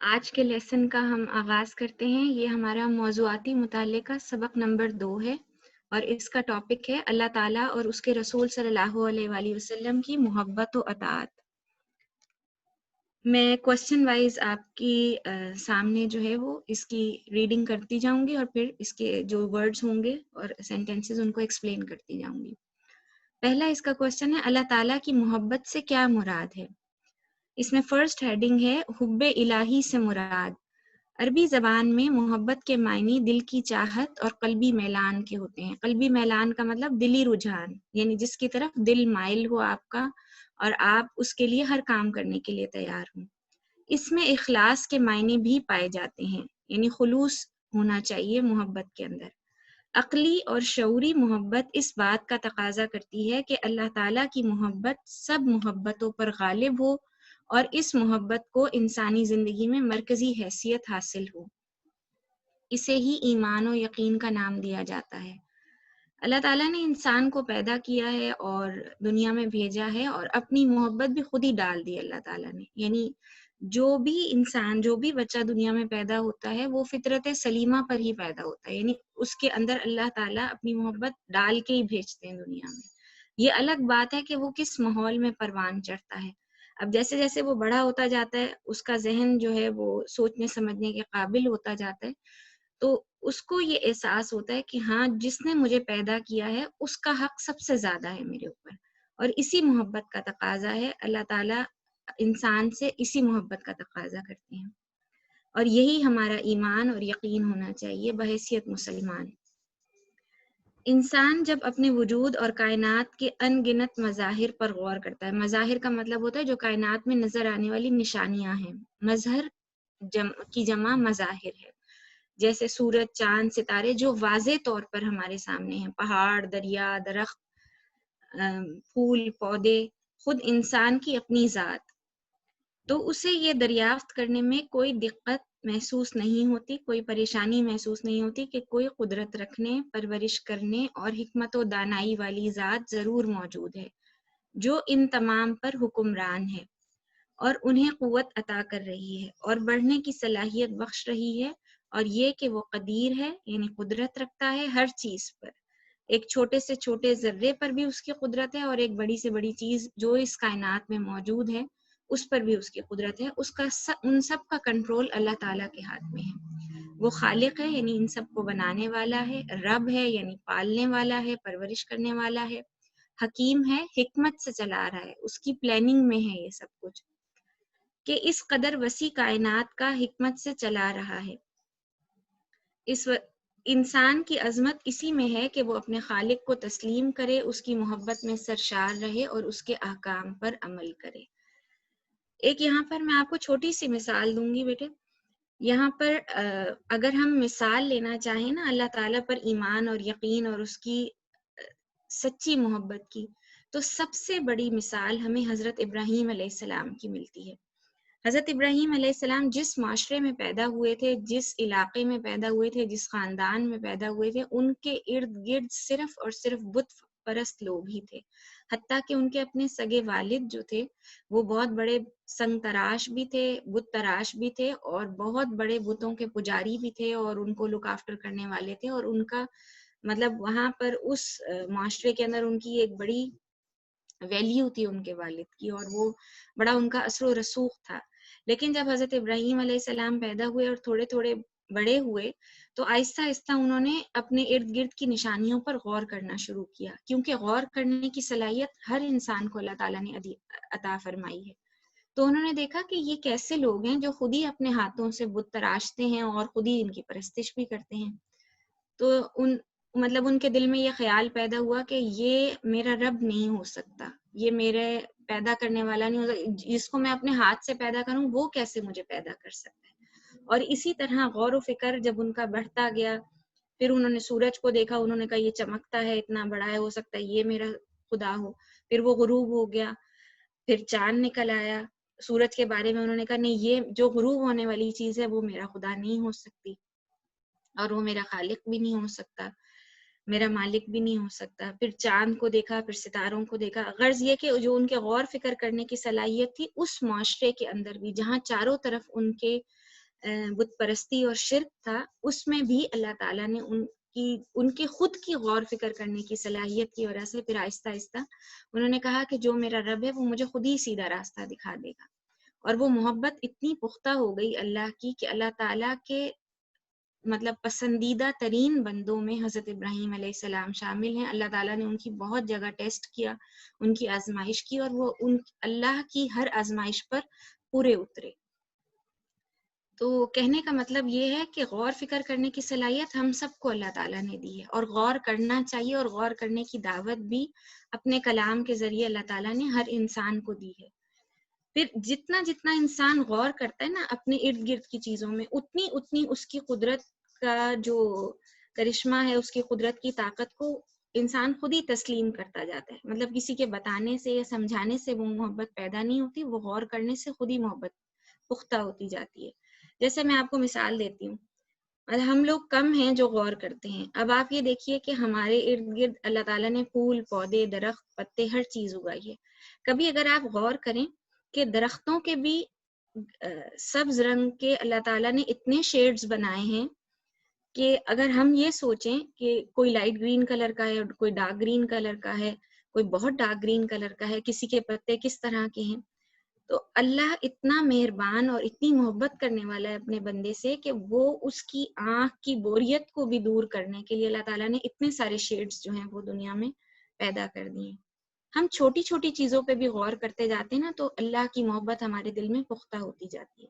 آج کے لیسن کا ہم آغاز کرتے ہیں۔ یہ ہمارا موضوعاتی مطالعے کا سبق نمبر 2 ہے اور اس کا ٹاپک ہے اللہ تعالیٰ اور اس کے رسول صلی اللہ علیہ وآلہ وسلم کی محبت و اطاعت۔ میں کوسچن وائز آپ کی سامنے جو ہے وہ اس کی ریڈنگ کرتی جاؤں گی اور پھر اس کے جو ورڈز ہوں گے اور سینٹینسز ان کو ایکسپلین کرتی جاؤں گی۔ پہلا اس کا کوسچن ہے اللہ تعالیٰ کی محبت سے کیا مراد ہے؟ اس میں فرسٹ ہیڈنگ ہے حب الہی سے مراد۔ عربی زبان میں محبت کے معنی دل کی چاہت اور قلبی میلان کے ہوتے ہیں۔ قلبی میلان کا مطلب دلی رجحان، یعنی جس کی طرف دل مائل ہو آپ کا اور آپ اس کے لیے ہر کام کرنے کے لیے تیار ہوں۔ اس میں اخلاص کے معنی بھی پائے جاتے ہیں، یعنی خلوص ہونا چاہیے محبت کے اندر۔ عقلی اور شعوری محبت اس بات کا تقاضا کرتی ہے کہ اللہ تعالیٰ کی محبت سب محبتوں پر غالب ہو اور اس محبت کو انسانی زندگی میں مرکزی حیثیت حاصل ہو۔ اسے ہی ایمان و یقین کا نام دیا جاتا ہے۔ اللہ تعالیٰ نے انسان کو پیدا کیا ہے اور دنیا میں بھیجا ہے اور اپنی محبت بھی خود ہی ڈال دی اللہ تعالیٰ نے، یعنی جو بھی انسان، جو بھی بچہ دنیا میں پیدا ہوتا ہے وہ فطرت سلیمہ پر ہی پیدا ہوتا ہے، یعنی اس کے اندر اللہ تعالیٰ اپنی محبت ڈال کے ہی بھیجتے ہیں دنیا میں۔ یہ الگ بات ہے کہ وہ کس ماحول میں پروان چڑھتا ہے۔ اب جیسے جیسے وہ بڑا ہوتا جاتا ہے، اس کا ذہن جو ہے وہ سوچنے سمجھنے کے قابل ہوتا جاتا ہے، تو اس کو یہ احساس ہوتا ہے کہ ہاں جس نے مجھے پیدا کیا ہے اس کا حق سب سے زیادہ ہے میرے اوپر، اور اسی محبت کا تقاضا ہے۔ اللہ تعالیٰ انسان سے اسی محبت کا تقاضا کرتے ہیں اور یہی ہمارا ایمان اور یقین ہونا چاہیے بحیثیت مسلمان۔ انسان جب اپنے وجود اور کائنات کے ان گنت مظاہر پر غور کرتا ہے، مظاہر کا مطلب ہوتا ہے جو کائنات میں نظر آنے والی نشانیاں ہیں، مظہر کی جمع مظاہر ہے، جیسے سورج، چاند، ستارے جو واضح طور پر ہمارے سامنے ہیں، پہاڑ، دریا، درخت، پھول، پودے، خود انسان کی اپنی ذات، تو اسے یہ دریافت کرنے میں کوئی دقت محسوس نہیں ہوتی، کوئی پریشانی محسوس نہیں ہوتی کہ کوئی قدرت رکھنے، پرورش کرنے اور حکمت و دانائی والی ذات ضرور موجود ہے جو ان تمام پر حکمران ہے اور انہیں قوت عطا کر رہی ہے اور بڑھنے کی صلاحیت بخش رہی ہے، اور یہ کہ وہ قدیر ہے، یعنی قدرت رکھتا ہے ہر چیز پر، ایک چھوٹے سے چھوٹے ذرے پر بھی اس کی قدرت ہے اور ایک بڑی سے بڑی چیز جو اس کائنات میں موجود ہے اس پر بھی اس کی قدرت ہے۔ اس کا ان سب کا کنٹرول اللہ تعالیٰ کے ہاتھ میں ہے۔ وہ خالق ہے، یعنی ان سب کو بنانے والا ہے، رب ہے یعنی پالنے والا ہے، پرورش کرنے والا ہے، حکیم ہے، حکمت سے چلا رہا ہے، اس کی پلاننگ میں ہے یہ سب کچھ، کہ اس قدر وسیع کائنات کا حکمت سے چلا رہا ہے۔ انسان کی عظمت اسی میں ہے کہ وہ اپنے خالق کو تسلیم کرے، اس کی محبت میں سرشار رہے اور اس کے احکام پر عمل کرے۔ ایک یہاں پر میں آپ کو چھوٹی سی مثال دوں گی بیٹے۔ یہاں پر اگر ہم مثال لینا چاہیں نا اللہ تعالیٰ پر ایمان اور یقین اور اس کی سچی محبت کی، تو سب سے بڑی مثال ہمیں حضرت ابراہیم علیہ السلام کی ملتی ہے۔ حضرت ابراہیم علیہ السلام جس معاشرے میں پیدا ہوئے تھے، جس علاقے میں پیدا ہوئے تھے، جس خاندان میں پیدا ہوئے تھے، ان کے ارد گرد صرف اور صرف بت پرست لوگ ہی تھے، حتیٰ کہ ان کے اپنے سگے والد جو تھے وہ بہت بڑے سنگ تراش بھی تھے، بت تراش بھی تھے اور بہت بڑے بتوں کے پجاری بھی تھے اور ان کو لک آفٹر کرنے والے تھے، اور ان کا مطلب وہاں پر اس معاشرے کے اندر ان کی ایک بڑی ویلیو تھی ان کے والد کی، اور وہ بڑا ان کا اثر و رسوخ تھا۔ لیکن جب حضرت ابراہیم علیہ السلام پیدا ہوئے اور تھوڑے تھوڑے بڑے ہوئے تو آہستہ آہستہ انہوں نے اپنے ارد گرد کی نشانیوں پر غور کرنا شروع کیا، کیونکہ غور کرنے کی صلاحیت ہر انسان کو اللہ تعالیٰ نے عطا فرمائی ہے۔ تو انہوں نے دیکھا کہ یہ کیسے لوگ ہیں جو خود ہی اپنے ہاتھوں سے بت تراشتے ہیں اور خود ہی ان کی پرستش بھی کرتے ہیں۔ تو ان کے دل میں یہ خیال پیدا ہوا کہ یہ میرا رب نہیں ہو سکتا، یہ میرے پیدا کرنے والا نہیں ہو سکتا، جس کو میں اپنے ہاتھ سے پیدا کروں وہ کیسے مجھے پیدا کر سکتا ہے۔ اور اسی طرح غور و فکر جب ان کا بڑھتا گیا، پھر انہوں نے سورج کو دیکھا، انہوں نے کہا یہ چمکتا ہے، اتنا بڑا ہے، ہو سکتا ہے یہ میرا خدا ہو۔ پھر وہ غروب ہو گیا، پھر چاند نکل آیا، سورج کے بارے میں انہوں نے کہا نہیں، یہ جو غروب ہونے والی چیز ہے وہ میرا خدا نہیں ہو سکتی اور وہ میرا خالق بھی نہیں ہو سکتا، میرا مالک بھی نہیں ہو سکتا۔ پھر چاند کو دیکھا، پھر ستاروں کو دیکھا۔ غرض یہ کہ جو ان کے غور فکر کرنے کی صلاحیت تھی اس معاشرے کے اندر بھی، جہاں چاروں طرف ان کے بت پرستی اور شرک تھا، اس میں بھی اللہ تعالیٰ نے ان کے خود کی غور فکر کرنے کی صلاحیت کی وجہ سے پھر آہستہ آہستہ انہوں نے کہا کہ جو میرا رب ہے وہ مجھے خود ہی سیدھا راستہ دکھا دے گا، اور وہ محبت اتنی پختہ ہو گئی اللہ کی کہ اللہ تعالیٰ کے مطلب پسندیدہ ترین بندوں میں حضرت ابراہیم علیہ السلام شامل ہیں۔ اللہ تعالیٰ نے ان کی بہت جگہ ٹیسٹ کیا، ان کی آزمائش کی، اور وہ اللہ کی ہر آزمائش پر پورے اترے۔ تو کہنے کا مطلب یہ ہے کہ غور فکر کرنے کی صلاحیت ہم سب کو اللہ تعالیٰ نے دی ہے، اور غور کرنا چاہیے، اور غور کرنے کی دعوت بھی اپنے کلام کے ذریعے اللہ تعالیٰ نے ہر انسان کو دی ہے۔ پھر جتنا جتنا انسان غور کرتا ہے نا اپنے ارد گرد کی چیزوں میں، اتنی اتنی اس کی قدرت کا جو کرشمہ ہے، اس کی قدرت کی طاقت کو انسان خود ہی تسلیم کرتا جاتا ہے۔ مطلب کسی کے بتانے سے یا سمجھانے سے وہ محبت پیدا نہیں ہوتی، وہ غور کرنے سے خود ہی محبت پختہ ہوتی جاتی ہے۔ جیسے میں آپ کو مثال دیتی ہوں، اور ہم لوگ کم ہیں جو غور کرتے ہیں۔ اب آپ یہ دیکھیے کہ ہمارے ارد گرد اللہ تعالیٰ نے پھول، پودے، درخت، پتے، ہر چیز اگائی ہے۔ کبھی اگر آپ غور کریں کہ درختوں کے بھی سبز رنگ کے اللہ تعالیٰ نے اتنے شیڈز بنائے ہیں کہ اگر ہم یہ سوچیں کہ کوئی لائٹ گرین کلر کا ہے، کوئی ڈارک گرین کلر کا ہے، کوئی بہت ڈارک گرین کلر کا ہے، کسی کے پتے کس طرح کے ہیں، تو اللہ اتنا مہربان اور اتنی محبت کرنے والا ہے اپنے بندے سے کہ وہ اس کی آنکھ کی بوریت کو بھی دور کرنے کے لیے اللہ تعالیٰ نے اتنے سارے شیڈز جو ہیں وہ دنیا میں پیدا کر دیے۔ ہم چھوٹی چھوٹی چیزوں پہ بھی غور کرتے جاتے ہیں نا، تو اللہ کی محبت ہمارے دل میں پختہ ہوتی جاتی ہے۔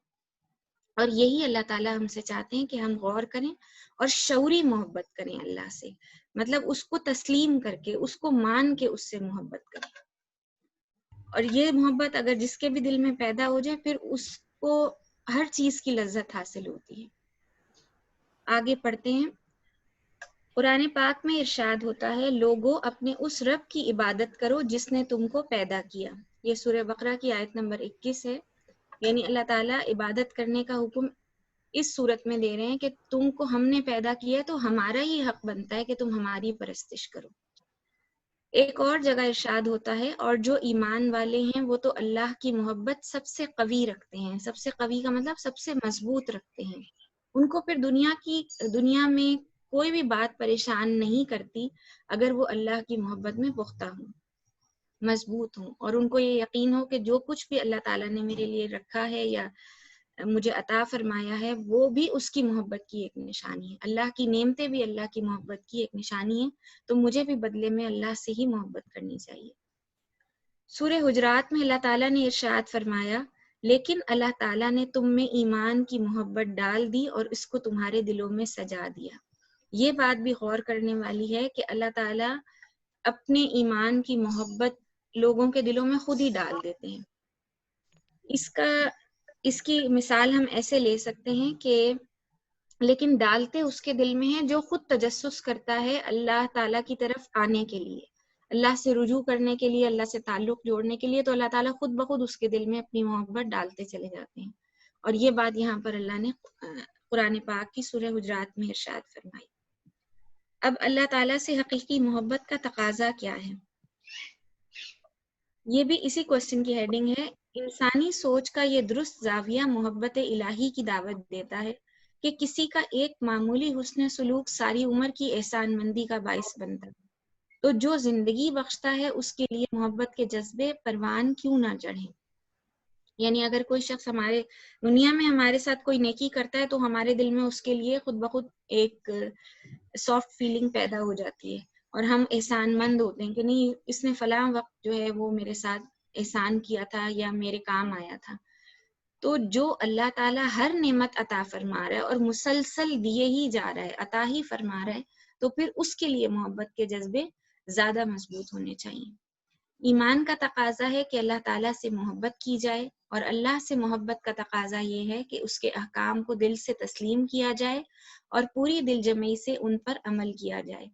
اور یہی اللہ تعالیٰ ہم سے چاہتے ہیں کہ ہم غور کریں اور شعوری محبت کریں اللہ سے، مطلب اس کو تسلیم کر کے، اس کو مان کے اس سے محبت کریں۔ اور یہ محبت اگر جس کے بھی دل میں پیدا ہو جائے، پھر اس کو ہر چیز کی لذت حاصل ہوتی ہے۔ آگے پڑھتے ہیں۔ قرآن پاک میں ارشاد ہوتا ہے، لوگوں اپنے اس رب کی عبادت کرو جس نے تم کو پیدا کیا۔ یہ سورہ بقرہ کی آیت نمبر 21 ہے۔ یعنی اللہ تعالیٰ عبادت کرنے کا حکم اس صورت میں دے رہے ہیں کہ تم کو ہم نے پیدا کیا ہے، تو ہمارا ہی حق بنتا ہے کہ تم ہماری پرستش کرو۔ ایک اور جگہ ارشاد ہوتا ہے، اور جو ایمان والے ہیں وہ تو اللہ کی محبت سب سے قوی رکھتے ہیں۔ سب سے قوی کا مطلب سب سے مضبوط رکھتے ہیں۔ ان کو پھر دنیا میں کوئی بھی بات پریشان نہیں کرتی اگر وہ اللہ کی محبت میں پختہ ہوں، مضبوط ہوں، اور ان کو یہ یقین ہو کہ جو کچھ بھی اللہ تعالیٰ نے میرے لیے رکھا ہے یا مجھے عطا فرمایا ہے وہ بھی اس کی محبت کی ایک نشانی ہے۔ اللہ کی نعمتیں بھی اللہ کی محبت کی ایک نشانی ہے، تو مجھے بھی بدلے میں اللہ سے ہی محبت کرنی چاہیے۔ سورہ حجرات میں اللہ تعالیٰ نے ارشاد فرمایا، لیکن اللہ تعالیٰ نے تم میں ایمان کی محبت ڈال دی اور اس کو تمہارے دلوں میں سجا دیا۔ یہ بات بھی غور کرنے والی ہے کہ اللہ تعالیٰ اپنے ایمان کی محبت لوگوں کے دلوں میں خود ہی ڈال دیتے ہیں۔ اس کی مثال ہم ایسے لے سکتے ہیں کہ لیکن ڈالتے اس کے دل میں ہیں جو خود تجسس کرتا ہے اللہ تعالیٰ کی طرف آنے کے لیے، اللہ سے رجوع کرنے کے لیے، اللہ سے تعلق جوڑنے کے لیے، تو اللہ تعالیٰ خود بخود اس کے دل میں اپنی محبت ڈالتے چلے جاتے ہیں۔ اور یہ بات یہاں پر اللہ نے قرآن پاک کی سورہ حجرات میں ارشاد فرمائی۔ اب اللہ تعالیٰ سے حقیقی محبت کا تقاضا کیا ہے؟ یہ بھی اسی کوسچن کی ہیڈنگ ہے۔ انسانی سوچ کا یہ درست زاویہ محبت الہی کی دعوت دیتا ہے کہ کسی کا ایک معمولی حسن سلوک ساری عمر کی احسان مندی کا باعث بنتا ہے، تو جو زندگی بخشتا ہے اس کے لیے محبت کے جذبے پروان کیوں نہ چڑھیں۔ یعنی اگر کوئی شخص ہمارے دنیا میں ہمارے ساتھ کوئی نیکی کرتا ہے تو ہمارے دل میں اس کے لیے خود بخود ایک سافٹ فیلنگ پیدا ہو جاتی ہے، اور ہم احسان مند ہوتے ہیں کہ نہیں، اس نے فلاں وقت جو ہے وہ میرے ساتھ احسان کیا تھا یا میرے کام آیا تھا۔ تو جو اللہ تعالیٰ ہر نعمت عطا فرما رہا ہے اور مسلسل دیے ہی جا رہا ہے، عطا ہی فرما رہا ہے، تو پھر اس کے لیے محبت کے جذبے زیادہ مضبوط ہونے چاہیے۔ ایمان کا تقاضا ہے کہ اللہ تعالیٰ سے محبت کی جائے، اور اللہ سے محبت کا تقاضا یہ ہے کہ اس کے احکام کو دل سے تسلیم کیا جائے اور پوری دل جمعی سے ان پر عمل کیا جائے۔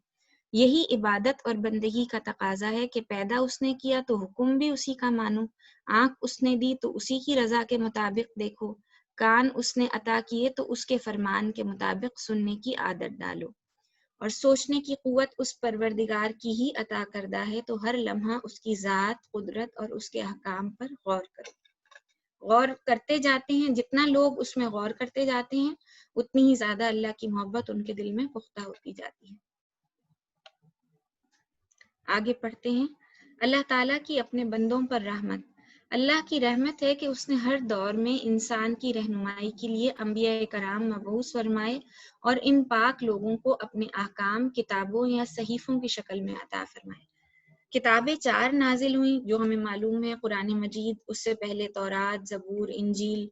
یہی عبادت اور بندگی کا تقاضا ہے کہ پیدا اس نے کیا تو حکم بھی اسی کا مانو، آنکھ اس نے دی تو اسی کی رضا کے مطابق دیکھو، کان اس نے عطا کیے تو اس کے فرمان کے مطابق سننے کی عادت ڈالو، اور سوچنے کی قوت اس پروردگار کی ہی عطا کردہ ہے، تو ہر لمحہ اس کی ذات، قدرت اور اس کے احکام پر غور کرو۔ غور کرتے جاتے ہیں، جتنا لوگ اس میں غور کرتے جاتے ہیں اتنی ہی زیادہ اللہ کی محبت ان کے دل میں پختہ ہوتی جاتی ہے۔ آگے پڑھتے ہیں، اللہ تعالیٰ کی اپنے بندوں پر رحمت۔ اللہ کی رحمت ہے کہ اس نے ہر دور میں انسان کی رہنمائی کے لیے انبیاء کرام مبعوث فرمائے اور ان پاک لوگوں کو اپنے احکام کتابوں یا صحیفوں کی شکل میں عطا فرمائے۔ کتابیں 4 نازل ہوئیں جو ہمیں معلوم ہے، قرآن مجید، اس سے پہلے تورات، زبور، انجیل،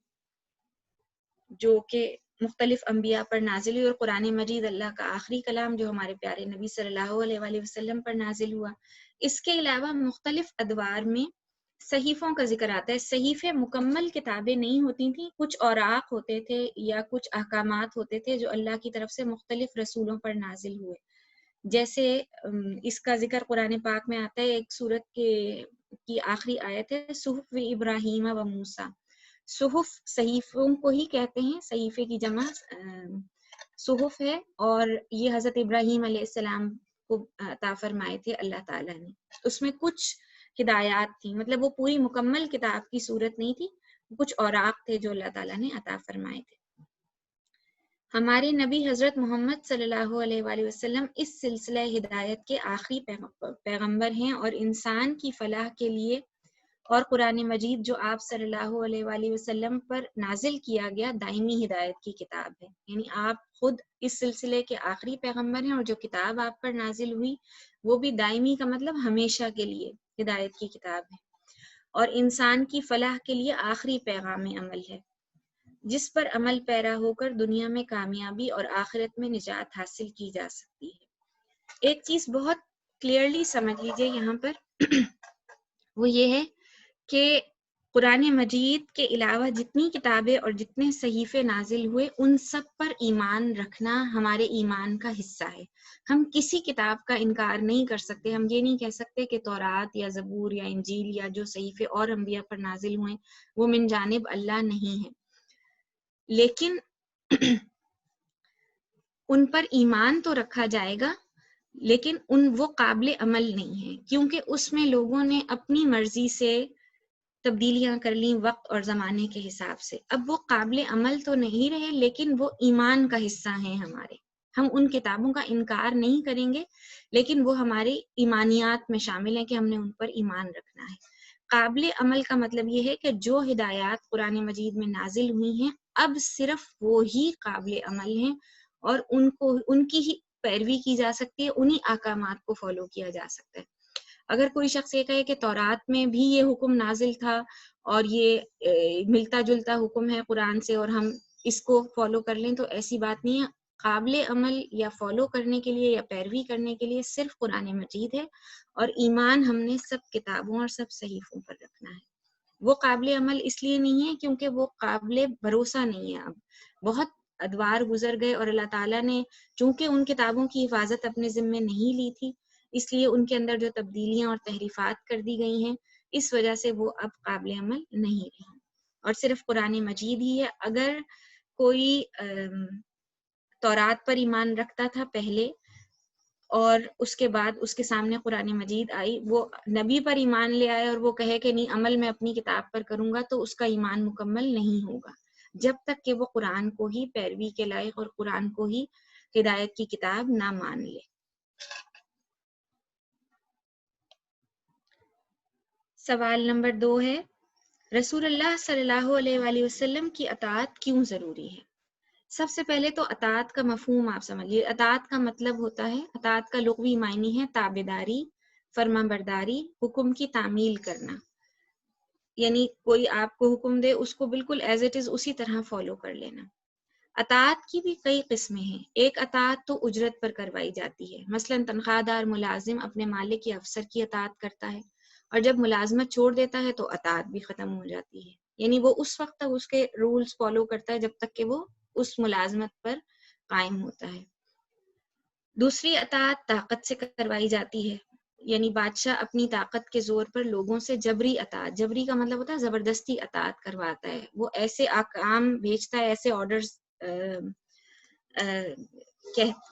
جو کہ مختلف انبیاء پر نازل ہوئی، اور قرآن مجید اللہ کا آخری کلام جو ہمارے پیارے نبی صلی اللہ علیہ وآلہ وسلم پر نازل ہوا۔ اس کے علاوہ مختلف ادوار میں صحیفوں کا ذکر آتا ہے۔ صحیفے مکمل کتابیں نہیں ہوتی تھیں، کچھ اوراق ہوتے تھے یا کچھ احکامات ہوتے تھے جو اللہ کی طرف سے مختلف رسولوں پر نازل ہوئے۔ جیسے اس کا ذکر قرآن پاک میں آتا ہے، ایک سورت کی آخری آیت ہے، صحف ابراہیم و موسیٰ۔ صحف صحیفوں کو ہی کہتے ہیں، صحیفے کی جمع صحف ہے، اور یہ حضرت ابراہیم علیہ السلام کو عطا فرمائے تھے اللہ تعالیٰ نے۔ اس میں کچھ ہدایات تھیں، مطلب وہ پوری مکمل کتاب کی صورت نہیں تھی، کچھ اوراق تھے جو اللہ تعالیٰ نے عطا فرمائے تھے۔ ہمارے نبی حضرت محمد صلی اللہ علیہ وآلہ وسلم اس سلسلہ ہدایت کے آخری پیغمبر ہیں، اور انسان کی فلاح کے لیے، اور قرآن مجید جو آپ صلی اللہ علیہ وآلہ وسلم پر نازل کیا گیا دائمی ہدایت کی کتاب ہے، یعنی آپ خود اس سلسلے کے آخری پیغمبر ہیں، اور جو کتاب آپ پر نازل ہوئی وہ بھی دائمی کا مطلب ہمیشہ کے لیے ہدایت کی کتاب ہے، اور انسان کی فلاح کے لیے آخری پیغام عمل ہے، جس پر عمل پیرا ہو کر دنیا میں کامیابی اور آخرت میں نجات حاصل کی جا سکتی ہے۔ ایک چیز بہت کلیئرلی سمجھ لیجئے یہاں پر وہ یہ ہے کہ قرآن مجید کے علاوہ جتنی کتابیں اور جتنے صحیفے نازل ہوئے ان سب پر ایمان رکھنا ہمارے ایمان کا حصہ ہے۔ ہم کسی کتاب کا انکار نہیں کر سکتے، ہم یہ نہیں کہہ سکتے کہ تورات یا زبور یا انجیل یا جو صحیفے اور انبیاء پر نازل ہوئے وہ من جانب اللہ نہیں ہیں، لیکن ان پر ایمان تو رکھا جائے گا، لیکن وہ قابل عمل نہیں ہیں، کیونکہ اس میں لوگوں نے اپنی مرضی سے تبدیلیاں کر لیں وقت اور زمانے کے حساب سے۔ اب وہ قابل عمل تو نہیں رہے، لیکن وہ ایمان کا حصہ ہیں ہمارے۔ ہم ان کتابوں کا انکار نہیں کریں گے، لیکن وہ ہمارے ایمانیات میں شامل ہیں کہ ہم نے ان پر ایمان رکھنا ہے۔ قابل عمل کا مطلب یہ ہے کہ جو ہدایات قرآن مجید میں نازل ہوئی ہیں اب صرف وہ ہی قابل عمل ہیں، اور ان کی ہی پیروی کی جا سکتی ہے، انہی احکامات کو فالو کیا جا سکتا ہے۔ اگر کوئی شخص یہ کہے کہ تورات میں بھی یہ حکم نازل تھا اور یہ ملتا جلتا حکم ہے قرآن سے اور ہم اس کو فالو کر لیں، تو ایسی بات نہیں ہے۔ قابل عمل یا فالو کرنے کے لیے یا پیروی کرنے کے لیے صرف قرآن مجید ہے، اور ایمان ہم نے سب کتابوں اور سب صحیفوں پر رکھنا ہے۔ وہ قابل عمل اس لیے نہیں ہے کیونکہ وہ قابل بھروسہ نہیں ہے۔ اب بہت ادوار گزر گئے اور اللہ تعالیٰ نے چونکہ ان کتابوں کی حفاظت اپنے ذمے نہیں لی تھی، اس لیے ان کے اندر جو تبدیلیاں اور تحریفات کر دی گئی ہیں اس وجہ سے وہ اب قابل عمل نہیں رہی، اور صرف قرآن مجید ہی ہے۔ اگر کوئی تورات پر ایمان رکھتا تھا پہلے اور اس کے بعد اس کے سامنے قرآن مجید آئی، وہ نبی پر ایمان لے آئے اور وہ کہے کہ نہیں عمل میں اپنی کتاب پر کروں گا، تو اس کا ایمان مکمل نہیں ہوگا جب تک کہ وہ قرآن کو ہی پیروی کے لائق اور قرآن کو ہی ہدایت کی کتاب نہ مان لے۔ سوال نمبر 2 ہے، رسول اللہ صلی اللہ علیہ وآلہ وسلم کی اطاعت کیوں ضروری ہے؟ سب سے پہلے تو اطاعت کا مفہوم آپ سمجھیے۔ اطاعت کا مطلب ہوتا ہے، اطاعت کا لغوی معنی ہے تابعداری، فرما برداری، حکم کی تعمیل کرنا، یعنی کوئی آپ کو حکم دے اس کو بالکل ایز اٹ از اسی طرح فالو کر لینا۔ اطاعت کی بھی کئی قسمیں ہیں۔ ایک اطاعت تو اجرت پر کروائی جاتی ہے، مثلا تنخواہ دار ملازم اپنے مالک یا افسر کی اطاعت کرتا ہے، اور جب ملازمت چھوڑ دیتا ہے تو اطاعت بھی ختم ہو جاتی ہے، یعنی وہ اس وقت تک اس کے رولز فالو کرتا ہے جب تک کہ وہ اس ملازمت پر قائم ہوتا ہے۔ دوسری اطاعت طاقت سے کروائی جاتی ہے، یعنی بادشاہ اپنی طاقت کے زور پر لوگوں سے جبری اطاعت، جبری کا مطلب ہوتا ہے زبردستی اطاعت کرواتا ہے، وہ ایسے احکام بھیجتا ہے، ایسے آرڈرز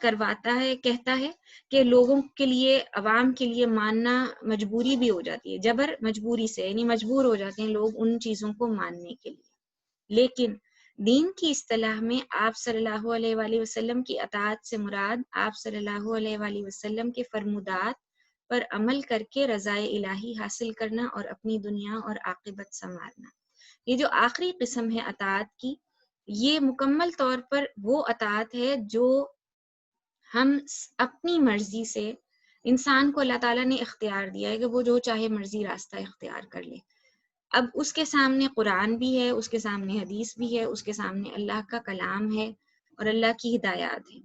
کرواتا ہے، کہتا ہے کہ لوگوں کے لیے، عوام کے لیے ماننا مجبوری بھی ہو جاتی ہے، جبر مجبوری سے، یعنی مجبور ہو جاتے ہیں لوگ ان چیزوں کو ماننے کے لیے۔ لیکن دین کی اصطلاح میں آپ صلی اللہ علیہ وآلہ وسلم کی اطاعت سے مراد آپ صلی اللہ علیہ وآلہ وسلم کے فرمودات پر عمل کر کے رضائے الہی حاصل کرنا اور اپنی دنیا اور عاقبت سنوارنا۔ یہ جو آخری قسم ہے اطاعت کی، یہ مکمل طور پر وہ اطاعت ہے جو ہم اپنی مرضی سے، انسان کو اللہ تعالیٰ نے اختیار دیا ہے کہ وہ جو چاہے مرضی راستہ اختیار کر لے۔ اب اس کے سامنے قرآن بھی ہے، اس کے سامنے حدیث بھی ہے، اس کے سامنے اللہ کا کلام ہے اور اللہ کی ہدایات ہے۔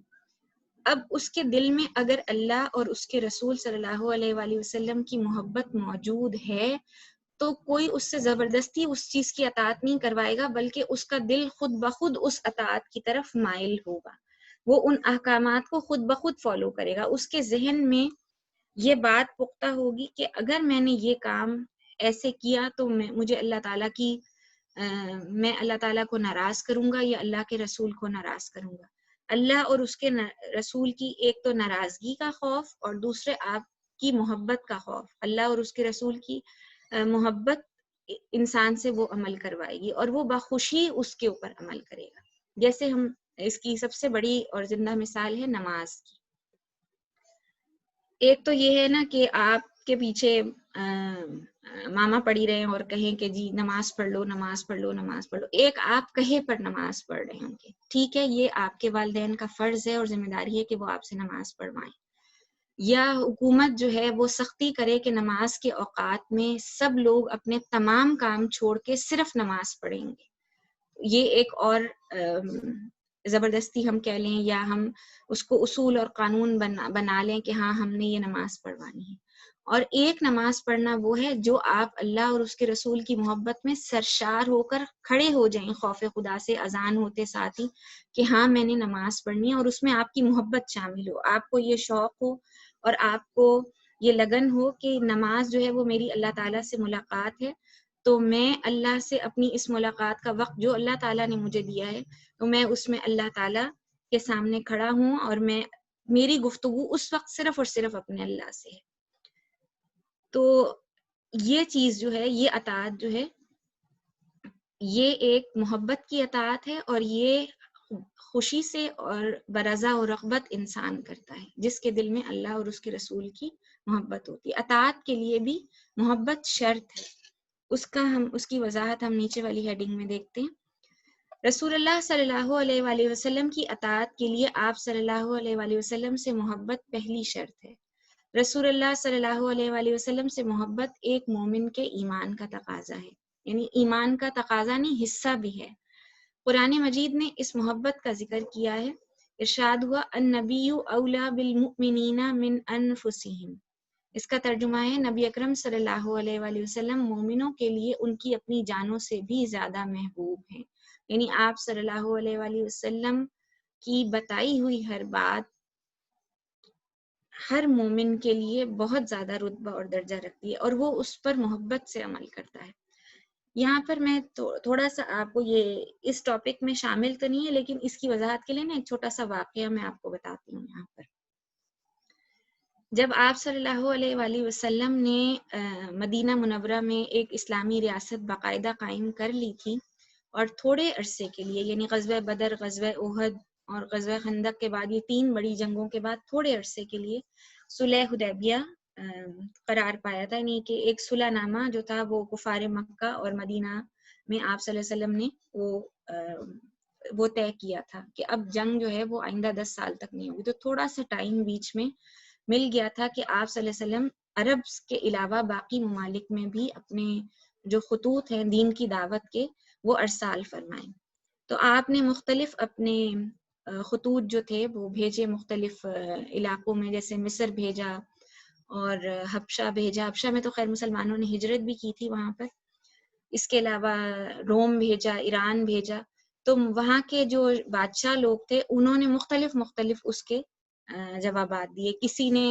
اب اس کے دل میں اگر اللہ اور اس کے رسول صلی اللہ علیہ وآلہ وسلم کی محبت موجود ہے تو کوئی اس سے زبردستی اس چیز کی اطاعت نہیں کروائے گا، بلکہ اس کا دل خود بخود اس اطاعت کی طرف مائل ہوگا، وہ ان احکامات کو خود بخود فالو کرے گا۔ اس کے ذہن میں یہ بات پختہ ہوگی کہ اگر میں نے یہ کام ایسے کیا تو مجھے اللہ تعالیٰ کی میں اللہ تعالیٰ کو ناراض کروں گا یا اللہ کے رسول کو ناراض کروں گا۔ اللہ اور اس کے رسول کی ایک تو ناراضگی کا خوف اور دوسرے آپ کی محبت کا خوف۔ اللہ اور اس کے رسول کی محبت انسان سے وہ عمل کروائے گی اور وہ بخوشی اس کے اوپر عمل کرے گا۔ جیسے ہم اس کی سب سے بڑی اور زندہ مثال ہے نماز کی۔ ایک تو یہ ہے نا کہ آپ کے پیچھے ماما پڑھی رہے ہیں اور کہیں کہ جی نماز پڑھ لو، نماز پڑھ لو، نماز پڑھ لو، ایک آپ کہے پر نماز پڑھ رہے ہوں گے، ٹھیک ہے، یہ آپ کے والدین کا فرض ہے اور ذمہ داری ہے کہ وہ آپ سے نماز پڑھوائیں، یا حکومت جو ہے وہ سختی کرے کہ نماز کے اوقات میں سب لوگ اپنے تمام کام چھوڑ کے صرف نماز پڑھیں گے۔ یہ ایک اور زبردستی ہم کہہ لیں یا ہم اس کو اصول اور قانون بنا لیں کہ ہاں ہم نے یہ نماز پڑھوانی ہے۔ اور ایک نماز پڑھنا وہ ہے جو آپ اللہ اور اس کے رسول کی محبت میں سرشار ہو کر کھڑے ہو جائیں خوف خدا سے اذان ہوتے ساتھ ہی کہ ہاں میں نے نماز پڑھنی ہے، اور اس میں آپ کی محبت شامل ہو، آپ کو یہ شوق ہو اور آپ کو یہ لگن ہو کہ نماز جو ہے وہ میری اللہ تعالیٰ سے ملاقات ہے، تو میں اللہ سے اپنی اس ملاقات کا وقت جو اللہ تعالیٰ نے مجھے دیا ہے تو میں اس میں اللہ تعالیٰ کے سامنے کھڑا ہوں اور میری گفتگو اس وقت صرف اور صرف اپنے اللہ سے ہے۔ تو یہ چیز جو ہے، یہ اطاعت جو ہے، یہ ایک محبت کی اطاعت ہے اور یہ خوشی سے اور برضا و رغبت انسان کرتا ہے جس کے دل میں اللہ اور اس کے رسول کی محبت ہوتی ہے۔ اطاعت کے لیے بھی محبت شرط ہے، اس کی وضاحت ہم نیچے والی ہیڈنگ میں دیکھتے ہیں۔ رسول اللہ صلی اللہ علیہ وآلہ وسلم کی اطاعت کے لیے آپ صلی اللہ علیہ وآلہ وسلم سے محبت پہلی شرط ہے۔ رسول اللہ صلی اللہ علیہ وآلہ وسلم سے محبت ایک مومن کے ایمان کا تقاضا ہے، یعنی ایمان کا تقاضا نہیں، حصہ بھی ہے۔ قرآن مجید نے اس محبت کا ذکر کیا ہے، ارشاد ہوا النبی اولی بالمؤمنین من انفسہم۔ اس کا ترجمہ ہے نبی اکرم صلی اللہ علیہ وآلہ وسلم مومنوں کے لیے ان کی اپنی جانوں سے بھی زیادہ محبوب ہیں، یعنی آپ صلی اللہ علیہ وآلہ وسلم کی بتائی ہوئی ہر بات ہر مومن کے لیے بہت زیادہ رتبہ اور درجہ رکھتی ہے اور وہ اس پر محبت سے عمل کرتا ہے۔ یہاں پر میں تھوڑا سا آپ کو یہ اس ٹاپک میں شامل تو نہیں ہے لیکن اس کی وضاحت کے لیے نا ایک چھوٹا سا واقعہ میں آپ کو بتاتی ہوں۔ یہاں پر جب آپ صلی اللہ علیہ وآلہ وسلم نے مدینہ منورہ میں ایک اسلامی ریاست باقاعدہ قائم کر لی تھی اور تھوڑے عرصے کے لیے، یعنی غزوہ بدر، غزوہ احد اور غزوہ خندق کے بعد، یہ 3 بڑی جنگوں کے بعد تھوڑے عرصے کے لیے صلح حدیبیہ قرار پایا تھا، یعنی کہ ایک صلح نامہ جو تھا وہ کفار مکہ اور مدینہ میں آپ صلی اللہ علیہ وسلم نے وہ طے کیا تھا کہ اب جنگ جو ہے وہ آئندہ 10 سال تک نہیں ہوگی۔ تو تھوڑا سا ٹائم بیچ میں مل گیا تھا کہ آپ صلی اللہ علیہ وسلم عرب کے علاوہ باقی ممالک میں بھی اپنے جو خطوط ہیں دین کی دعوت کے وہ ارسال فرمائیں۔ تو آپ نے مختلف اپنے خطوط جو تھے وہ بھیجے مختلف علاقوں میں، جیسے مصر بھیجا اور حبشہ بھیجا۔ حبشہ میں تو خیر مسلمانوں نے ہجرت بھی کی تھی وہاں پر، اس کے علاوہ روم بھیجا، ایران بھیجا۔ تو وہاں کے جو بادشاہ لوگ تھے انہوں نے مختلف اس کے جوابات دیے، کسی نے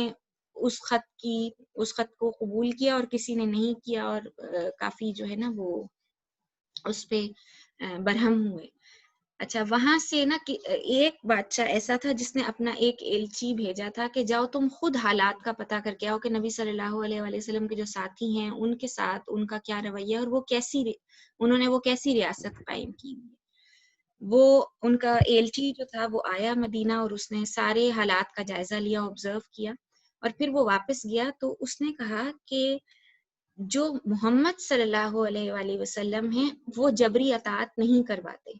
اس خط کو قبول کیا اور کسی نے نہیں کیا، اور کافی جو ہے نا وہ اس پہ برہم ہوئے۔ اچھا وہاں سے نا کہ ایک بادشاہ ایسا تھا جس نے اپنا ایک ایلچی بھیجا تھا کہ جاؤ تم خود حالات کا پتہ کر کے آؤ کہ نبی صلی اللہ علیہ وآلہ وسلم کے جو ساتھی ہیں ان کے ساتھ ان کا کیا رویہ اور وہ انہوں نے وہ کیسی ریاست قائم کی ہوئی ہے۔ وہ ان کا ایلچی جو تھا وہ آیا مدینہ اور اس نے سارے حالات کا جائزہ لیا، آبزرو کیا، اور پھر وہ واپس گیا تو اس نے کہا کہ جو محمد صلی اللہ علیہ وآلہ وسلم ہیں وہ جبری اطاعت نہیں کرواتے،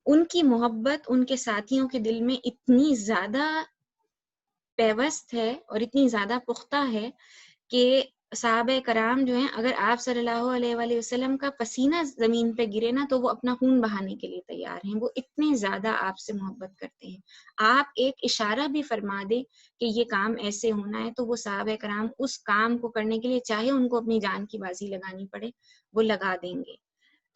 ان کی محبت ان کے ساتھیوں کے دل میں اتنی زیادہ پیوست ہے اور اتنی زیادہ پختہ ہے کہ صحابہ کرام جو ہیں اگر آپ صلی اللہ علیہ وآلہ وسلم کا پسینہ زمین پہ گرے نا تو وہ اپنا خون بہانے کے لیے تیار ہیں، وہ اتنے زیادہ آپ سے محبت کرتے ہیں۔ آپ ایک اشارہ بھی فرما دیں کہ یہ کام ایسے ہونا ہے تو وہ صحابہ کرام اس کام کو کرنے کے لیے چاہے ان کو اپنی جان کی بازی لگانی پڑے وہ لگا دیں گے۔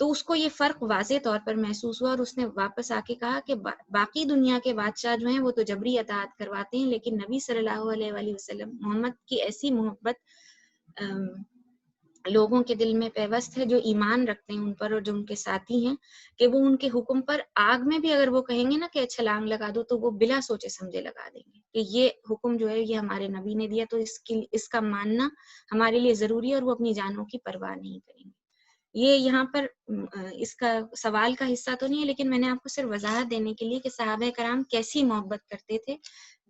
تو اس کو یہ فرق واضح طور پر محسوس ہوا اور اس نے واپس آ کے کہا کہ باقی دنیا کے بادشاہ جو ہیں وہ تو جبری اطاعت کرواتے ہیں، لیکن نبی صلی اللہ علیہ وآلہ وسلم محمد کی ایسی محبت لوگوں کے دل میں پیوست ہے جو ایمان رکھتے ہیں ان پر اور جو ان کے ساتھی ہیں کہ وہ ان کے حکم پر آگ میں بھی اگر وہ کہیں گے نا کہ چھلانگ لگا دو تو وہ بلا سوچے سمجھے لگا دیں گے کہ یہ حکم جو ہے یہ ہمارے نبی نے دیا تو اس کا ماننا ہمارے لیے ضروری ہے اور وہ اپنی جانوں کی پرواہ نہیں کریں گے۔ یہ یہاں پر اس کا سوال کا حصہ تو نہیں ہے، لیکن میں نے آپ کو صرف وضاحت دینے کے لیے کہ صحابہ کرام کیسی محبت کرتے تھے۔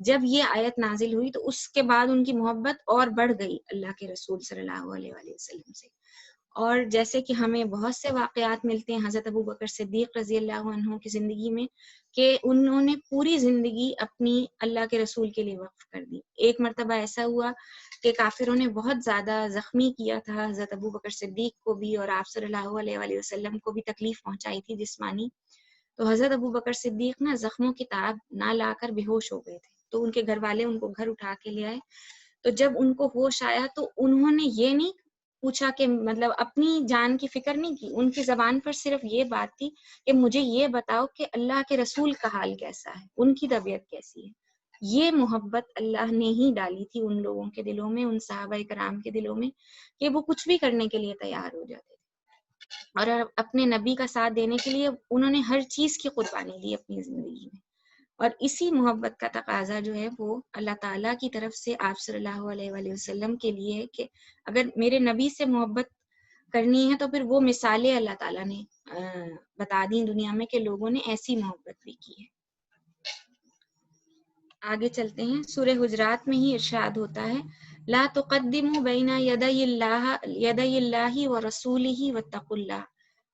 جب یہ آیت نازل ہوئی تو اس کے بعد ان کی محبت اور بڑھ گئی اللہ کے رسول صلی اللہ علیہ وآلہ وسلم سے، اور جیسے کہ ہمیں بہت سے واقعات ملتے ہیں حضرت ابو بکر صدیق رضی اللہ عنہ کی زندگی میں کہ انہوں نے پوری زندگی اپنی اللہ کے رسول کے لیے وقف کر دی۔ ایک مرتبہ ایسا ہوا کہ کافروں نے بہت زیادہ زخمی کیا تھا حضرت ابو بکر صدیق کو بھی اور آپ صلی اللہ علیہ وآلہ وسلم کو بھی تکلیف پہنچائی تھی جسمانی، تو حضرت ابو بکر صدیق نا زخموں کی تاب نہ لا کر بے ہوش ہو گئے تھے، تو ان کے گھر والے ان کو گھر اٹھا کے لے آئے۔ تو جب ان کو ہوش آیا تو انہوں نے یہ نہیں پوچھا کہ مطلب اپنی جان کی فکر نہیں کی، ان کی زبان پر صرف یہ بات تھی کہ مجھے یہ بتاؤ کہ اللہ کے رسول کا حال کیسا ہے، ان کی طبیعت کیسی ہے۔ یہ محبت اللہ نے ہی ڈالی تھی ان لوگوں کے دلوں میں، ان صحابہ کرام کے دلوں میں، کہ وہ کچھ بھی کرنے کے لیے تیار ہو جاتے تھے اور اپنے نبی کا ساتھ دینے کے لیے انہوں نے ہر چیز کی قربانی دی اپنی زندگی میں۔ اور اسی محبت کا تقاضا جو ہے وہ اللہ تعالیٰ کی طرف سے آپ صلی اللہ علیہ وآلہ وسلم کے لیے ہے کہ اگر میرے نبی سے محبت کرنی ہے تو پھر وہ مثالیں اللہ تعالیٰ نے بتا دیں دنیا میں کہ لوگوں نے ایسی محبت بھی کی ہے۔ آگے چلتے ہیں، سورہ حجرات میں ہی ارشاد ہوتا ہے لا تقدموا بین یدی اللہ ورسولہ واتقوا اللہ،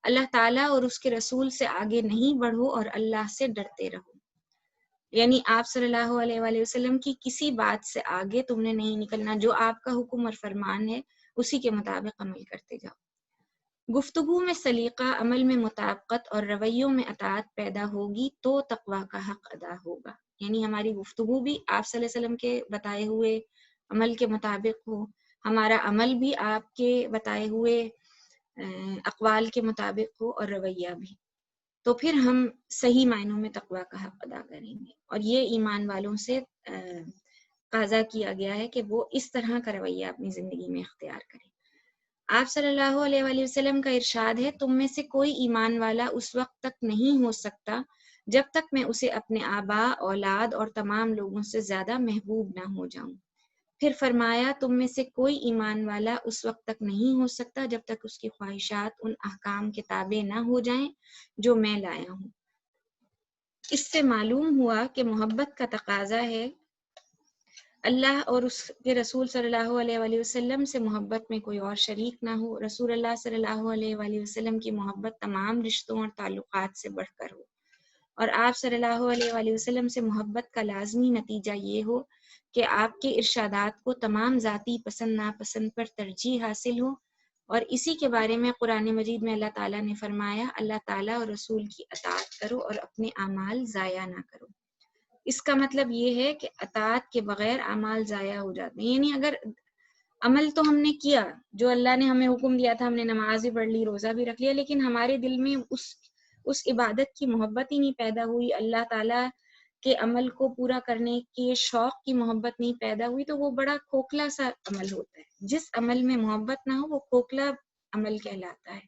اللہ تعالیٰ اور اس کے رسول سے آگے نہیں بڑھو اور اللہ سے ڈرتے رہو۔ یعنی آپ صلی اللہ علیہ وآلہ وسلم کی کسی بات سے آگے تم نے نہیں نکلنا، جو آپ کا حکم اور فرمان ہے اسی کے مطابق عمل کرتے جاؤ۔ گفتگو میں سلیقہ، عمل میں مطابقت اور رویوں میں اطاعت پیدا ہوگی تو تقویٰ کا حق ادا ہوگا۔ یعنی ہماری گفتگو بھی آپ صلی اللہ علیہ وسلم کے بتائے ہوئے عمل کے مطابق ہو، ہمارا عمل بھی آپ کے بتائے ہوئے اقوال کے مطابق ہو اور رویہ بھی، تو پھر ہم صحیح معنوں میں تقویٰ کا حق ادا کریں گے۔ اور یہ ایمان والوں سے تقاضا کیا گیا ہے کہ وہ اس طرح کا رویہ اپنی زندگی میں اختیار کریں۔ آپ صلی اللہ علیہ وآلہ وسلم کا ارشاد ہے تم میں سے کوئی ایمان والا اس وقت تک نہیں ہو سکتا جب تک میں اسے اپنے آبا، اولاد اور تمام لوگوں سے زیادہ محبوب نہ ہو جاؤں۔ پھر فرمایا تم میں سے کوئی ایمان والا اس وقت تک نہیں ہو سکتا جب تک اس کی خواہشات ان احکام کے تابع نہ ہو جائیں جو میں لایا ہوں۔ اس سے معلوم ہوا کہ محبت کا تقاضا ہے اللہ اور اس کے رسول صلی اللہ علیہ وآلہ وسلم سے محبت میں کوئی اور شریک نہ ہو، رسول اللہ صلی اللہ علیہ وآلہ وسلم کی محبت تمام رشتوں اور تعلقات سے بڑھ کر ہو، اور آپ صلی اللہ علیہ وآلہ وسلم سے محبت کا لازمی نتیجہ یہ ہو کہ آپ کے ارشادات کو تمام ذاتی پسند ناپسند پر ترجیح حاصل ہو۔ اور اسی کے بارے میں قرآن مجید میں اللہ تعالیٰ نے فرمایا اللہ تعالیٰ اور رسول کی اطاعت کرو اور اپنے اعمال ضائع نہ کرو۔ اس کا مطلب یہ ہے کہ اطاعت کے بغیر اعمال ضائع ہو جاتے ہیں، یعنی اگر عمل تو ہم نے کیا جو اللہ نے ہمیں حکم دیا تھا، ہم نے نماز بھی پڑھ لی، روزہ بھی رکھ لیا، لیکن ہمارے دل میں اس عبادت کی محبت ہی نہیں پیدا ہوئی، اللہ تعالیٰ کے عمل کو پورا کرنے کے شوق کی محبت نہیں پیدا ہوئی، تو وہ بڑا کھوکھلا سا عمل ہوتا ہے۔ جس عمل میں محبت نہ ہو وہ کھوکھلا عمل کہلاتا ہے۔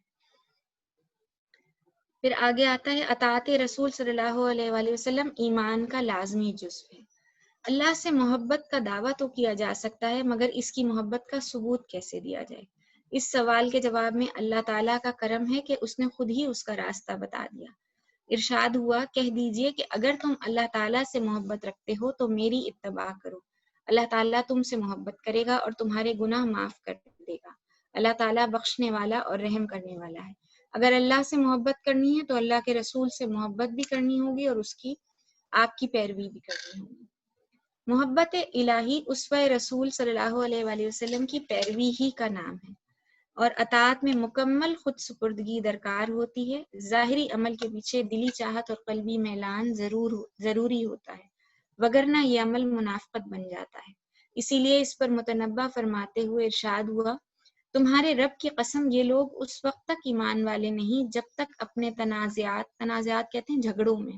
پھر آگے آتا ہے اطاعت رسول صلی اللہ علیہ وآلہ وسلم ایمان کا لازمی جزو ہے۔ اللہ سے محبت کا دعویٰ تو کیا جا سکتا ہے، مگر اس کی محبت کا ثبوت کیسے دیا جائے؟ اس سوال کے جواب میں اللہ تعالیٰ کا کرم ہے کہ اس نے خود ہی اس کا راستہ بتا دیا۔ ارشاد ہوا، کہہ دیجئے کہ اگر تم اللہ تعالیٰ سے محبت رکھتے ہو تو میری اتباع کرو۔ اللہ تعالیٰ تم سے محبت کرے گا اور تمہارے گناہ معاف کر دے گا۔ اللہ تعالیٰ بخشنے والا اور رحم کرنے والا ہے۔ اگر اللہ سے محبت کرنی ہے تو اللہ کے رسول سے محبت بھی کرنی ہوگی اور آپ کی پیروی بھی کرنی ہوگی۔ محبت الہی اسوہ رسول صلی اللہ علیہ وآلہ وسلم کی پیروی ہی کا نام ہے، اور اطاعت میں مکمل خود سپردگی درکار ہوتی ہے۔ ظاہری عمل کے پیچھے دلی چاہت اور قلبی میلان ضروری ہوتا ہے، وگرنہ یہ عمل منافقت بن جاتا ہے۔ اسی لیے اس پر متنبہ فرماتے ہوئے ارشاد ہوا، تمہارے رب کی قسم یہ لوگ اس وقت تک ایمان والے نہیں جب تک اپنے تنازعات کہتے ہیں جھگڑوں میں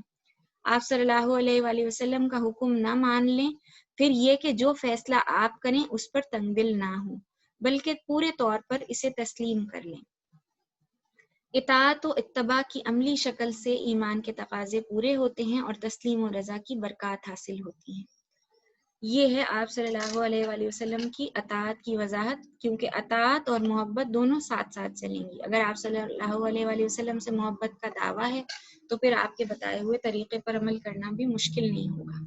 آپ صلی اللہ علیہ وآلہ وسلم کا حکم نہ مان لیں، پھر یہ کہ جو فیصلہ آپ کریں اس پر تنگ دل نہ ہوں، بلکہ پورے طور پر اسے تسلیم کر لیں۔ اطاعت و اتباع کی عملی شکل سے ایمان کے تقاضے پورے ہوتے ہیں اور تسلیم و رضا کی برکات حاصل ہوتی ہیں۔ یہ ہے آپ صلی اللہ علیہ وآلہ وسلم کی اطاعت کی وضاحت، کیونکہ اطاعت اور محبت دونوں ساتھ ساتھ چلیں گی۔ اگر آپ صلی اللہ علیہ وآلہ وسلم سے محبت کا دعویٰ ہے تو پھر آپ کے بتائے ہوئے طریقے پر عمل کرنا بھی مشکل نہیں ہوگا۔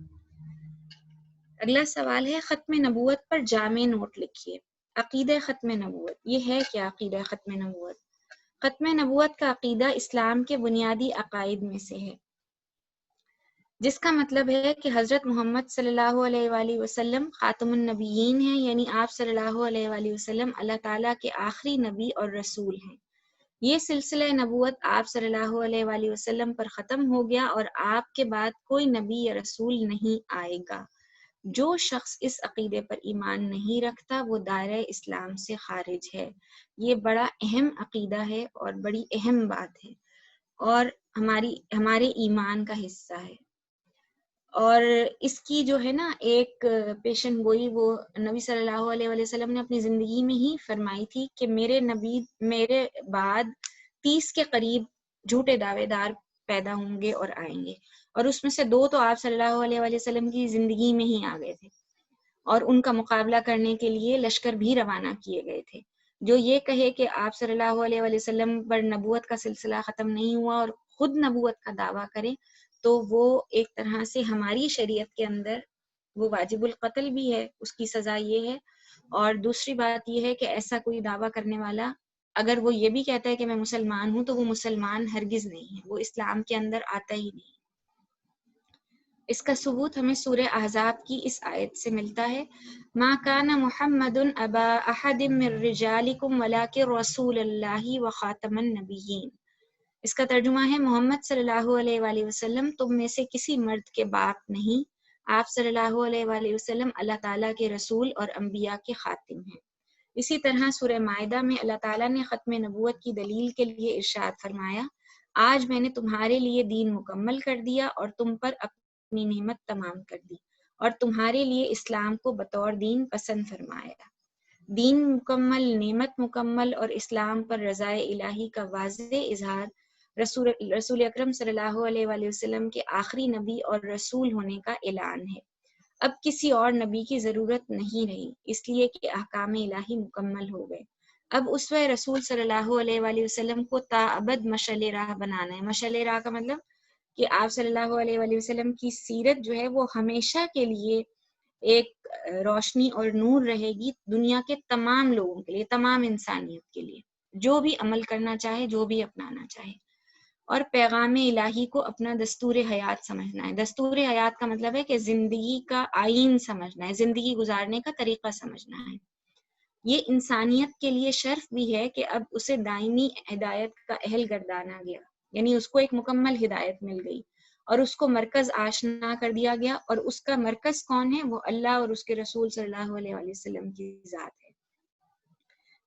اگلا سوال ہے، ختم نبوت پر جامع نوٹ لکھیے۔ عقیدہ ختم نبوت، یہ ہے کیا عقیدہ ختم نبوت؟ ختم نبوت کا عقیدہ اسلام کے بنیادی عقائد میں سے ہے، جس کا مطلب ہے کہ حضرت محمد صلی اللہ علیہ وآلہ وسلم خاتم النبیین ہیں، یعنی آپ صلی اللہ علیہ وآلہ وسلم اللہ تعالیٰ کے آخری نبی اور رسول ہیں۔ یہ سلسلہ نبوت آپ صلی اللہ علیہ وآلہ وسلم پر ختم ہو گیا اور آپ کے بعد کوئی نبی یا رسول نہیں آئے گا۔ جو شخص اس عقیدے پر ایمان نہیں رکھتا وہ دائرہ اسلام سے خارج ہے۔ یہ بڑا اہم عقیدہ ہے اور بڑی اہم بات ہے اور ہمارے ایمان کا حصہ ہے، اور اس کی جو ہے نا ایک پیشن گوئی وہ نبی صلی اللہ علیہ وآلہ وسلم نے اپنی زندگی میں ہی فرمائی تھی کہ میرے بعد 30 کے قریب جھوٹے دعوے دار پیدا ہوں گے اور آئیں گے، اور اس میں سے 2 تو آپ صلی اللہ علیہ وآلہ وسلم کی زندگی میں ہی آ گئے تھے، اور ان کا مقابلہ کرنے کے لیے لشکر بھی روانہ کیے گئے تھے۔ جو یہ کہے کہ آپ صلی اللہ علیہ وآلہ وسلم پر نبوت کا سلسلہ ختم نہیں ہوا اور خود نبوت کا دعویٰ کرے تو وہ ایک طرح سے ہماری شریعت کے اندر وہ واجب القتل بھی ہے، اس کی سزا یہ ہے۔ اور دوسری بات یہ ہے کہ ایسا کوئی دعویٰ کرنے والا اگر وہ یہ بھی کہتا ہے کہ میں مسلمان ہوں تو وہ مسلمان ہرگز نہیں ہے، وہ اسلام کے اندر آتا ہی نہیں۔ اس کا ثبوت ہمیں سورہ احزاب کی اس آیت سے ملتا ہے، ما کان محمد ابا احد من رجالکم ولکن رسول اللہ وخاتم النبیین۔ اس کا ترجمہ ہے، محمد صلی اللہ علیہ وآلہ وسلم تم میں سے کسی مرد کے باپ نہیں، آپ صلی اللہ علیہ وآلہ وسلم اللہ تعالیٰ کے رسول اور انبیاء کے خاتم ہیں۔ اسی طرح سورہ مائدہ میں اللہ تعالیٰ نے ختم نبوت کی دلیل کے لیے ارشاد فرمایا، آج میں نے تمہارے لیے دین مکمل کر دیا اور تم پر اپنی نعمت تمام کر دی اور تمہارے لیے اسلام کو بطور دین پسند فرمایا۔ دین مکمل، نعمت مکمل اور اسلام پر رضا الہی کا واضح اظہار رسول اکرم صلی اللہ علیہ وآلہ وسلم کے آخری نبی اور رسول ہونے کا اعلان ہے۔ اب کسی اور نبی کی ضرورت نہیں رہی، اس لیے کہ احکام الہی مکمل ہو گئے۔ اب اسوہ رسول صلی اللہ علیہ وآلہ وسلم کو تا ابد مشعل راہ بنانا ہے۔ مشعل راہ کا مطلب کہ آپ صلی اللہ علیہ وآلہ وسلم کی سیرت جو ہے وہ ہمیشہ کے لیے ایک روشنی اور نور رہے گی دنیا کے تمام لوگوں کے لیے، تمام انسانیت کے لیے، جو بھی عمل کرنا چاہے، جو بھی اپنانا چاہے۔ اور پیغام الہی کو اپنا دستور حیات سمجھنا ہے۔ دستور حیات کا مطلب ہے کہ زندگی کا آئین سمجھنا ہے، زندگی گزارنے کا طریقہ سمجھنا ہے۔ یہ انسانیت کے لیے شرف بھی ہے کہ اب اسے دائمی ہدایت کا اہل گردانا گیا، یعنی اس کو ایک مکمل ہدایت مل گئی اور اس کو مرکز آشنا کر دیا گیا، اور اس کا مرکز کون ہے؟ وہ اللہ اور اس کے رسول صلی اللہ علیہ وآلہ وسلم کی ذات ہے،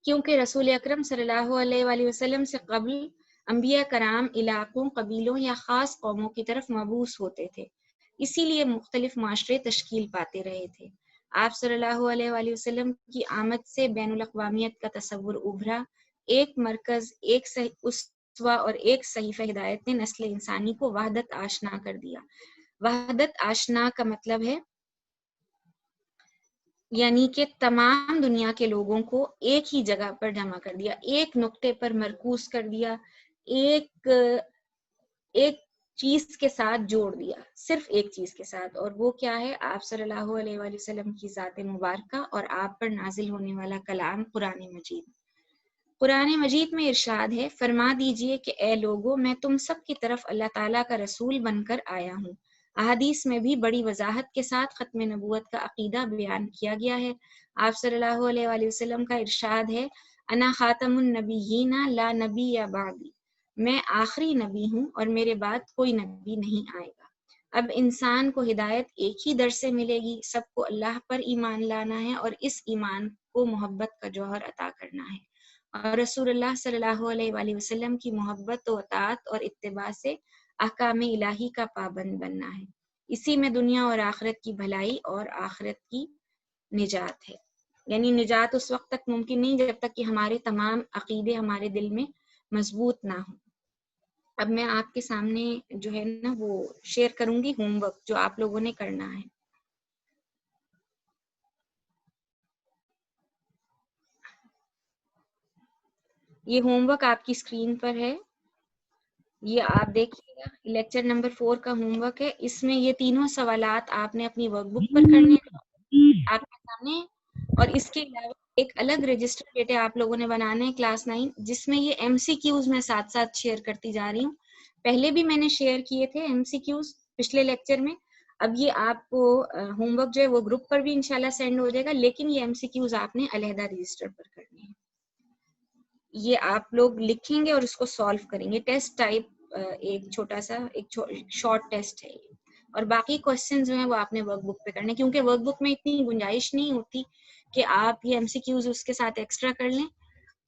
کیونکہ رسول اکرم صلی اللہ علیہ وآلہ وسلم سے قبل انبیاء کرام علاقوں، قبیلوں یا خاص قوموں کی طرف مبعوث ہوتے تھے، اسی لیے مختلف معاشرے تشکیل پاتے رہے تھے۔ آپ صلی اللہ علیہ وآلہ وسلم کی آمد سے بین الاقوامیت کا تصور ابھرا، ایک مرکز، اس اسوا اور ایک صحیفہ ہدایت نے نسل انسانی کو وحدت آشنا کر دیا. وحدت آشنا کا مطلب ہے یعنی کہ تمام دنیا کے لوگوں کو ایک ہی جگہ پر جمع کر دیا، ایک نقطے پر مرکوز کر دیا، ایک چیز کے ساتھ جوڑ دیا، صرف ایک چیز کے ساتھ. اور وہ کیا ہے؟ آپ صلی اللہ علیہ وآلہ وسلم کی ذات مبارکہ اور آپ پر نازل ہونے والا کلام قرآن مجید. قرآن مجید میں ارشاد ہے، فرما دیجئے کہ اے لوگو میں تم سب کی طرف اللہ تعالیٰ کا رسول بن کر آیا ہوں. احادیث میں بھی بڑی وضاحت کے ساتھ ختم نبوت کا عقیدہ بیان کیا گیا ہے. آپ صلی اللہ علیہ وآلہ وسلم کا ارشاد ہے، انا خاتم النبیین لا نبی بعدی، میں آخری نبی ہوں اور میرے بعد کوئی نبی نہیں آئے گا. اب انسان کو ہدایت ایک ہی در سے ملے گی، سب کو اللہ پر ایمان لانا ہے اور اس ایمان کو محبت کا جوہر عطا کرنا ہے، اور رسول اللہ صلی اللہ علیہ وآلہ وسلم کی محبت و اطاعت اور اتباع سے احکام الہی کا پابند بننا ہے. اسی میں دنیا اور آخرت کی بھلائی اور آخرت کی نجات ہے. یعنی نجات اس وقت تک ممکن نہیں جب تک کہ ہمارے تمام عقیدے ہمارے دل میں مضبوط نہ ہوں. اب میں آپ کے سامنے جو ہے نا وہ شیئر کروں گی ہوم ورک جو آپ لوگوں نے کرنا ہے. یہ ہوم ورک آپ کی اسکرین پر ہے، یہ آپ دیکھیے گا. لیکچر نمبر 4 کا ہوم ورک ہے. اس میں یہ تینوں سوالات آپ نے اپنی ورک بک پر کرنے ہیں آپ کے سامنے، اور اس کے علاوہ ایک الگ رجسٹر بیٹے آپ لوگوں نے بنانا ہے کلاس 9، جس میں یہ ایم سی کیوز میں ساتھ ساتھ شیئر کرتی جا رہی ہوں. پہلے بھی میں نے شیئر کیے تھے ایم سی کیوز پچھلے لیکچر میں. اب یہ آپ کو ہوم ورک جو ہے وہ گروپ پر بھی انشاءاللہ سینڈ ہو جائے گا، لیکن یہ ایم سی کیوز آپ نے علیحدہ رجسٹر پر کرنے ہیں. یہ آپ لوگ لکھیں گے اور اس کو سالو کریں گے. ٹیسٹ ٹائپ ایک چھوٹا سا ایک شارٹ ٹیسٹ ہے یہ. اور باقی کوشچن جو ہیں وہ آپ نے ورک بک پہ کرنے، کیونکہ ورک بک میں اتنی گنجائش نہیں ہوتی کہ آپ یہ ایم سی کیوز اس کے ساتھ ایکسٹرا کر لیں.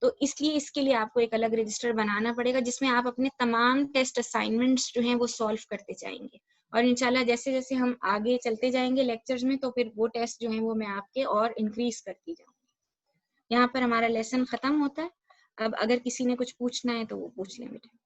تو اس کے لیے آپ کو ایک الگ رجسٹر بنانا پڑے گا جس میں آپ اپنے تمام ٹیسٹ اسائنمنٹس جو ہیں وہ سالو کرتے جائیں گے. اور انشاءاللہ جیسے جیسے ہم آگے چلتے جائیں گے لیکچرز میں تو پھر وہ ٹیسٹ جو ہیں وہ میں آپ کے اور انکریز کرتی جاؤں گی. یہاں پر ہمارا لیسن ختم ہوتا ہے. اب اگر کسی نے کچھ پوچھنا ہے تو وہ پوچھ لیں بیٹے.